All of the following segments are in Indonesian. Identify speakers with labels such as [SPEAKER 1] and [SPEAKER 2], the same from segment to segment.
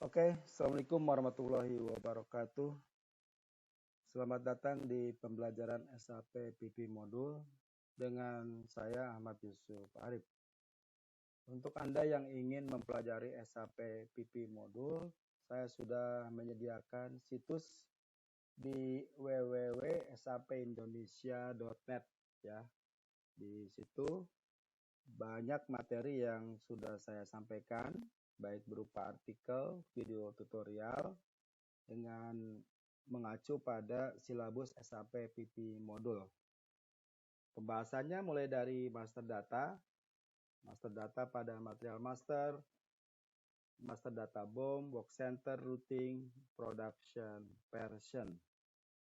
[SPEAKER 1] Oke, Assalamualaikum warahmatullahi wabarakatuh. Selamat datang di pembelajaran SAP PP Modul dengan saya Ahmad Yusuf Arif. Untuk Anda yang ingin mempelajari SAP PP Modul, saya sudah menyediakan situs di www.sapindonesia.net ya. Di situ banyak materi yang sudah saya sampaikan, baik berupa artikel, video tutorial, dengan mengacu pada silabus SAP PP Modul. Pembahasannya mulai dari master data pada material master data BOM, work center, routing, production, version.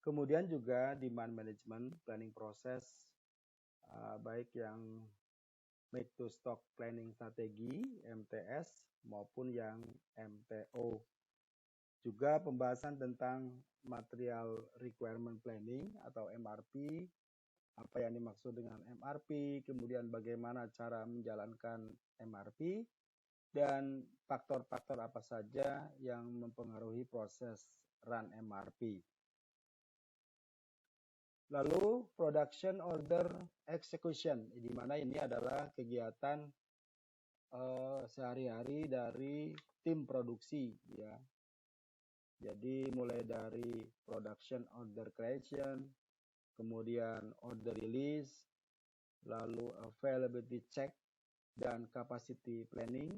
[SPEAKER 1] Kemudian juga demand management, planning proses, baik yang make to stock planning strategi, MTS, maupun yang MTO. Juga pembahasan tentang material requirement planning atau MRP, apa yang dimaksud dengan MRP, kemudian bagaimana cara menjalankan MRP, dan faktor-faktor apa saja yang mempengaruhi proses run MRP. Lalu production order execution, di mana ini adalah kegiatan sehari-hari dari tim produksi ya. Jadi mulai dari production order creation, kemudian order release, lalu availability check dan capacity planning,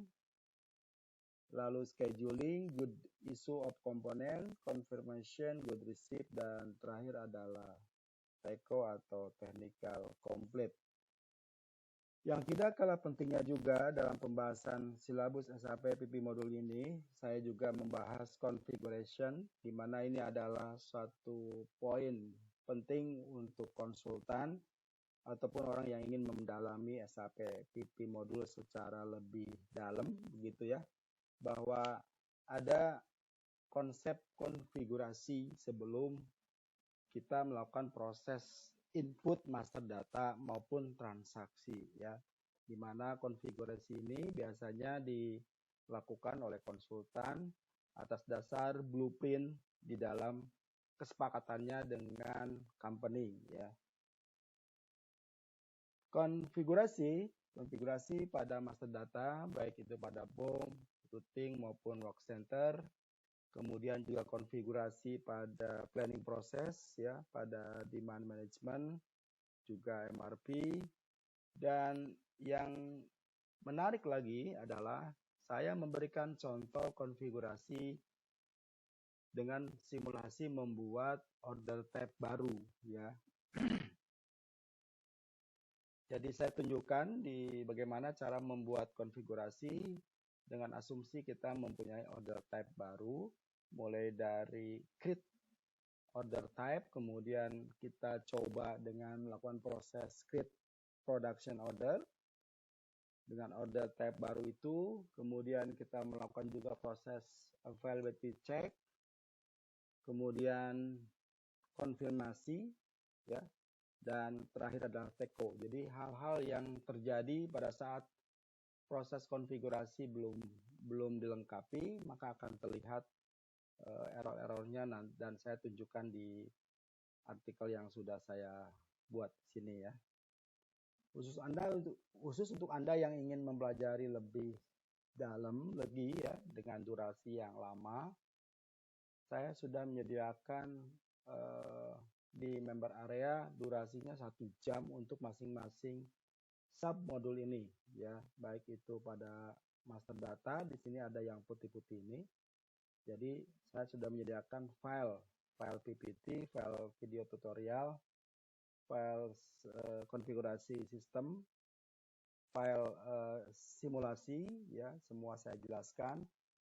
[SPEAKER 1] lalu scheduling, good issue of component, confirmation, good receipt, dan terakhir adalah TECO atau technical complete. Yang tidak kalah pentingnya juga dalam pembahasan silabus SAP PP Modul ini, saya juga membahas configuration, di mana ini adalah suatu poin penting untuk konsultan ataupun orang yang ingin mendalami SAP PP Modul secara lebih dalam, begitu ya, bahwa ada konsep konfigurasi sebelum kita melakukan proses input master data maupun transaksi ya, di mana konfigurasi ini biasanya dilakukan oleh konsultan atas dasar blueprint di dalam kesepakatannya dengan company ya. Konfigurasi pada master data baik itu pada BOM, routing maupun work center. Kemudian juga konfigurasi pada planning proses ya, pada demand management, juga MRP. Dan yang menarik lagi adalah saya memberikan contoh konfigurasi dengan simulasi membuat order type baru ya. Jadi saya tunjukkan di bagaimana cara membuat konfigurasi dengan asumsi kita mempunyai order type baru, mulai dari create order type, kemudian kita coba dengan melakukan proses create production order. Dengan order type baru itu, kemudian kita melakukan juga proses availability check, kemudian konfirmasi, ya, dan terakhir adalah TECO. Jadi hal-hal yang terjadi pada saat proses konfigurasi belum dilengkapi, maka akan terlihat error-errornya, dan saya tunjukkan di artikel yang sudah saya buat di sini ya. Khusus untuk Anda yang ingin mempelajari lebih dalam lagi ya, dengan durasi yang lama, saya sudah menyediakan di member area durasinya 1 jam untuk masing-masing sub modul ini ya, baik itu pada master data, di sini ada yang putih-putih ini. Jadi saya sudah menyediakan file PPT, file video tutorial, file konfigurasi sistem, file simulasi ya, semua saya jelaskan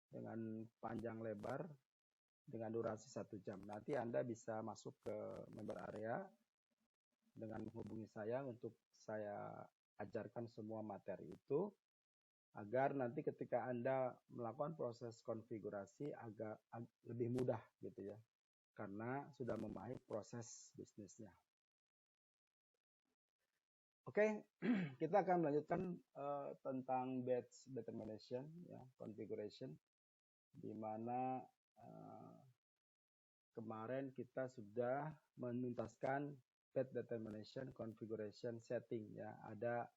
[SPEAKER 1] dengan panjang lebar dengan durasi 1 jam. Nanti Anda bisa masuk ke member area dengan menghubungi saya untuk saya ajarkan semua materi itu, agar nanti ketika Anda melakukan proses konfigurasi agak lebih mudah gitu ya, karena sudah memahami proses bisnisnya. Oke, kita akan melanjutkan tentang batch determination ya, configuration. di mana kemarin kita sudah menuntaskan bed determination configuration setting ya. Ada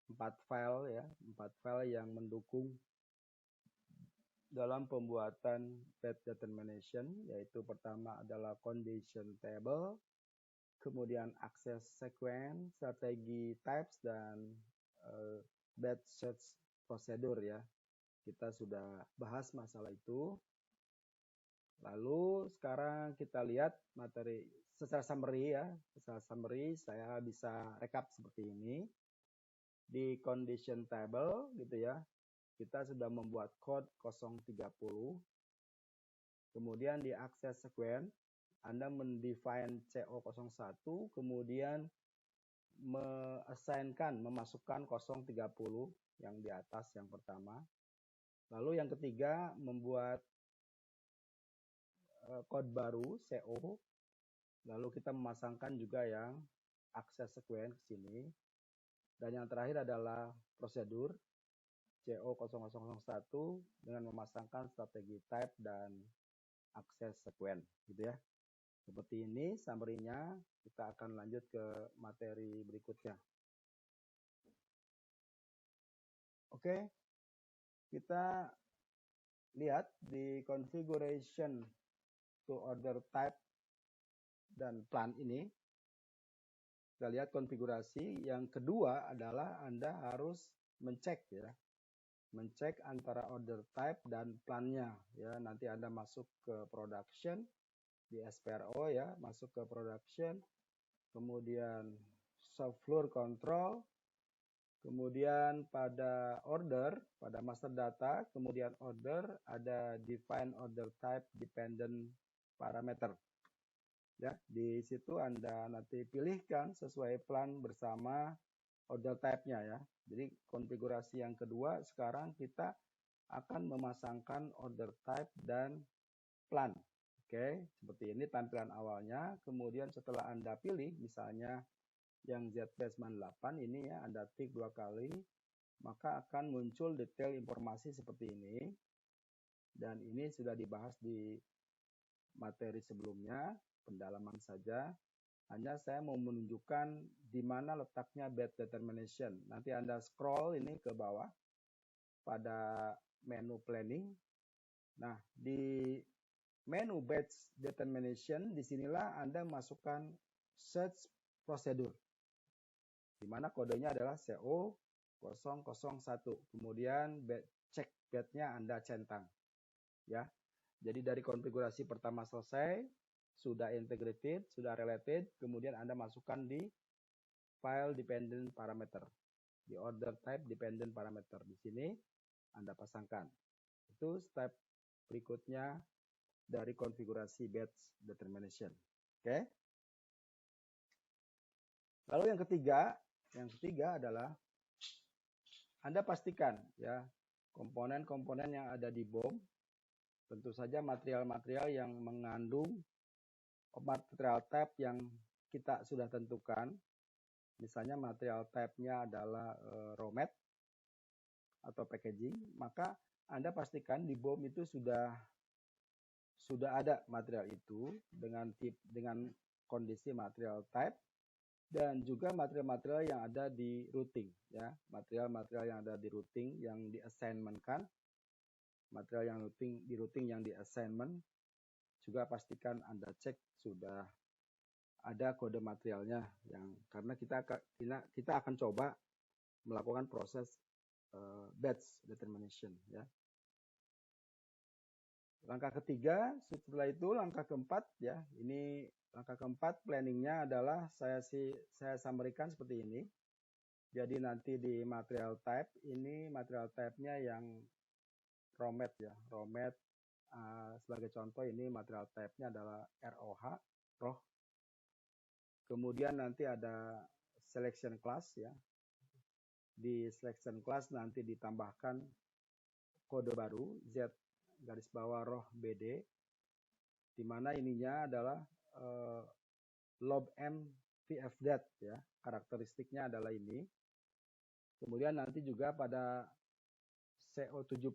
[SPEAKER 1] 4 file ya, 4 file yang mendukung dalam pembuatan bed determination, yaitu pertama adalah condition table, kemudian access sequence, strategi types, dan bed search procedure ya. Kita sudah bahas masalah itu. Lalu sekarang kita lihat materi secara summary ya. Secara summary saya bisa rekap seperti ini. Di condition table gitu ya, kita sudah membuat code 030. Kemudian di access sequence, Anda mendefine CO01, kemudian memasukkan 030 yang di atas yang pertama. Lalu yang ketiga, membuat code baru CO. Lalu kita memasangkan juga yang access sequence ke sini. Dan yang terakhir adalah prosedur CO0001 dengan memasangkan strategi type dan access sequence gitu ya. Seperti ini summary-nya. Kita akan lanjut ke materi berikutnya. Oke. Kita lihat di configuration to order type dan plan ini. Kita lihat konfigurasi. Yang kedua adalah Anda harus mencek ya. Mencek antara order type dan plannya ya. Nanti Anda masuk ke production di SPRO ya, masuk ke production, kemudian shop floor control, kemudian pada order, pada master data, kemudian order ada define order type dependent parameter. Ya, di situ Anda nanti pilihkan sesuai plan bersama order type-nya ya. Jadi konfigurasi yang kedua sekarang kita akan memasangkan order type dan plan. Oke, seperti ini tampilan awalnya. Kemudian setelah Anda pilih misalnya yang ZB98 ini ya, Anda tik 2 kali, maka akan muncul detail informasi seperti ini. Dan ini sudah dibahas di materi sebelumnya, pendalaman saja. Hanya saya mau menunjukkan di mana letaknya bed determination. Nanti Anda scroll ini ke bawah pada menu planning. Nah, di menu bed determination, disinilah Anda masukkan search procedure. Di mana kodenya adalah CO001. Kemudian check bednya Anda centang. Ya. Jadi dari konfigurasi pertama selesai, sudah integrated, sudah related, kemudian Anda masukkan di file dependent parameter, di order type dependent parameter. Di sini Anda pasangkan. Itu step berikutnya dari konfigurasi batch determination. Oke. Lalu yang ketiga adalah Anda pastikan ya komponen-komponen yang ada di BOM, tentu saja material-material yang mengandung material type yang kita sudah tentukan. Misalnya material type-nya adalah raw mat atau packaging, maka Anda pastikan di BOM itu sudah ada material itu dengan kondisi material type dan juga material-material yang ada di routing ya, material-material yang ada di routing yang di assignment-kan, material yang di routing yang di assignment juga pastikan Anda cek sudah ada kode materialnya yang karena kita akan coba melakukan proses batch determination ya. Langkah ketiga, setelah itu langkah keempat ya. Ini langkah keempat planningnya adalah saya summary-kan seperti ini. Jadi nanti di material type ini material type-nya yang raw mat ya. Raw mat sebagai contoh ini material type-nya adalah ROH, ROH. Kemudian nanti ada selection class ya. Di selection class nanti ditambahkan kode baru Z garis bawah roh BD, di mana ininya adalah lobm VFDAT ya, karakteristiknya adalah ini. Kemudian nanti juga pada CO70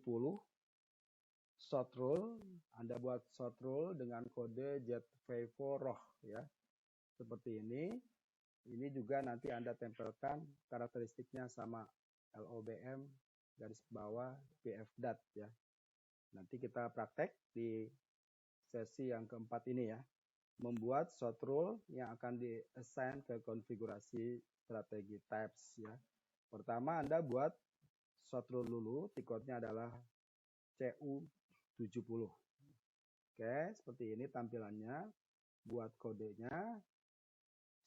[SPEAKER 1] short rule, Anda buat short rule dengan kode ZVivo-ROH ya. Seperti ini. Ini juga nanti Anda tempelkan karakteristiknya sama LOBM garis bawah PFDAT ya. Nanti kita praktek di sesi yang keempat ini ya. Membuat short rule yang akan di-assign ke konfigurasi strategi types ya. Pertama Anda buat short rule dulu, tiketnya adalah CU70. Oke, seperti ini tampilannya. Buat kodenya,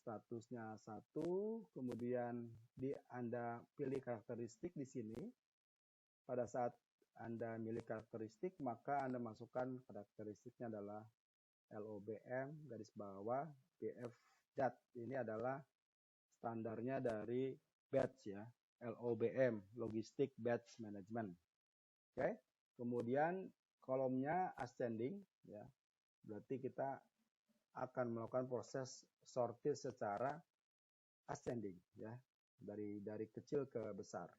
[SPEAKER 1] statusnya 1, kemudian Anda pilih karakteristik di sini. Pada saat Anda milih karakteristik, maka Anda masukkan karakteristiknya adalah LOBM garis bawah PFDAT. Ini adalah standarnya dari batch ya, LOBM, Logistic Batch Management. Oke, kemudian kolomnya ascending ya, berarti kita akan melakukan proses sortir secara ascending ya, dari kecil ke besar.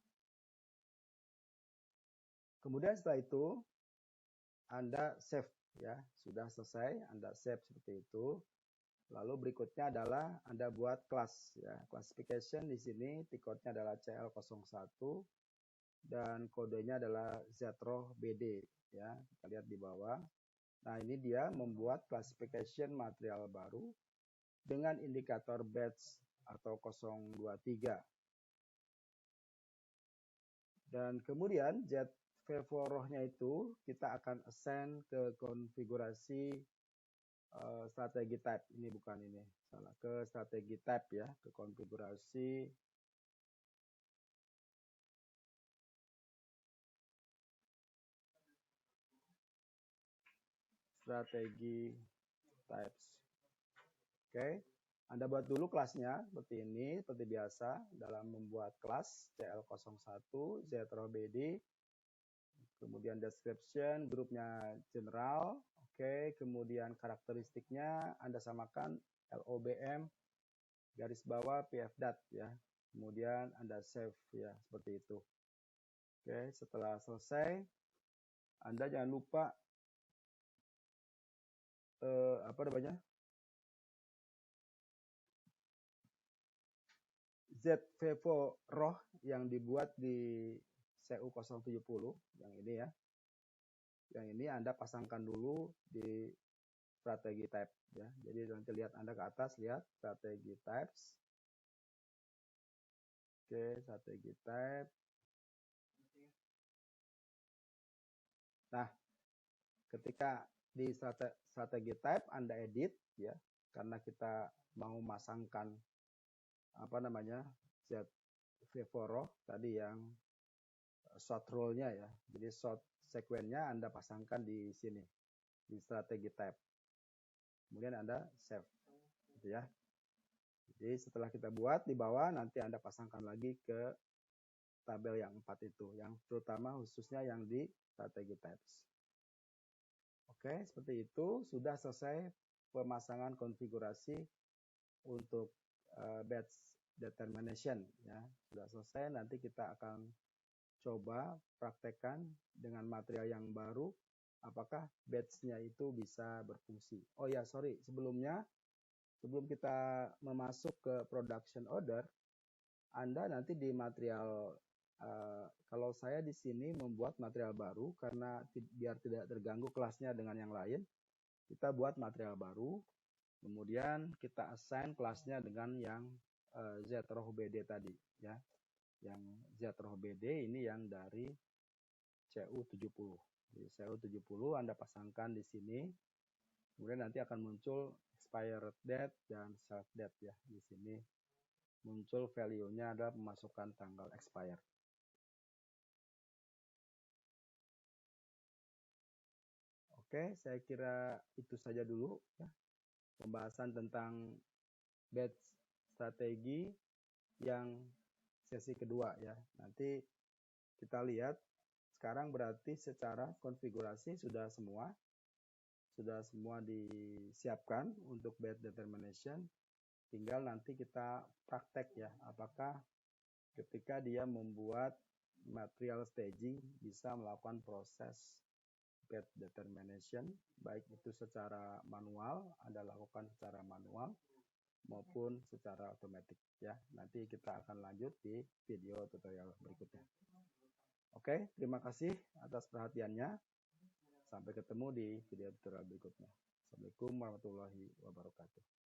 [SPEAKER 1] Kemudian setelah itu Anda save ya, sudah selesai Anda save seperti itu. Lalu berikutnya adalah Anda buat kelas ya, classification di sini tiketnya adalah CL01 dan kodenya adalah ZROH-BD ya, kita lihat di bawah. Nah, ini dia membuat classification material baru dengan indikator batch atau 023. Dan kemudian ZVivo-ROH-nya itu kita akan assign ke konfigurasi strategi type. Ini bukan ini, salah, ke strategi type ya, ke konfigurasi strategi types. Oke, Anda buat dulu kelasnya seperti ini, seperti biasa dalam membuat kelas CL01 ZROH-BD. Kemudian description, grupnya general. Oke, kemudian karakteristiknya Anda samakan LOBM garis bawah PFDAT ya. Kemudian Anda save ya, seperti itu. Oke, setelah selesai Anda jangan lupa ZVivo-ROH yang dibuat di CU070 yang ini ya. Yang ini Anda pasangkan dulu di strategi type ya. Jadi nanti lihat Anda ke atas, lihat strategi types. Oke, strategi type. Nah, ketika di strategi type Anda edit ya, karena kita mau masangkan ZVivo-ROH tadi yang short rule-nya ya. Jadi short sequence-nya Anda pasangkan di sini di strategi type. Kemudian Anda save gitu ya. Jadi setelah kita buat di bawah nanti Anda pasangkan lagi ke tabel yang 4 itu, yang terutama khususnya yang di strategi types. Oke, seperti itu sudah selesai pemasangan konfigurasi untuk batch determination ya. Sudah selesai, nanti kita akan coba praktekkan dengan material yang baru apakah batch-nya itu bisa berfungsi. Oh ya, sorry, sebelum kita memasuk ke production order, Anda nanti di material, kalau saya di sini membuat material baru karena biar tidak terganggu kelasnya dengan yang lain, kita buat material baru, kemudian kita assign kelasnya dengan yang ZROH-BD tadi ya. Yang ZROH-BD ini yang dari CU70. Di CU70 Anda pasangkan di sini. Kemudian nanti akan muncul expired date dan self date ya. Di sini muncul value-nya adalah pemasukan tanggal expired. Oke, saya kira itu saja dulu ya. Pembahasan tentang batch strategi yang sesi kedua ya. Nanti kita lihat sekarang berarti secara konfigurasi sudah semua disiapkan untuk batch determination. Tinggal nanti kita praktek ya, apakah ketika dia membuat material staging bisa melakukan proses path determination, baik itu secara manual, Anda lakukan secara manual maupun secara otomatis ya. Nanti kita akan lanjut di video tutorial berikutnya. Oke, terima kasih atas perhatiannya. Sampai ketemu di video tutorial berikutnya. Assalamualaikum warahmatullahi wabarakatuh.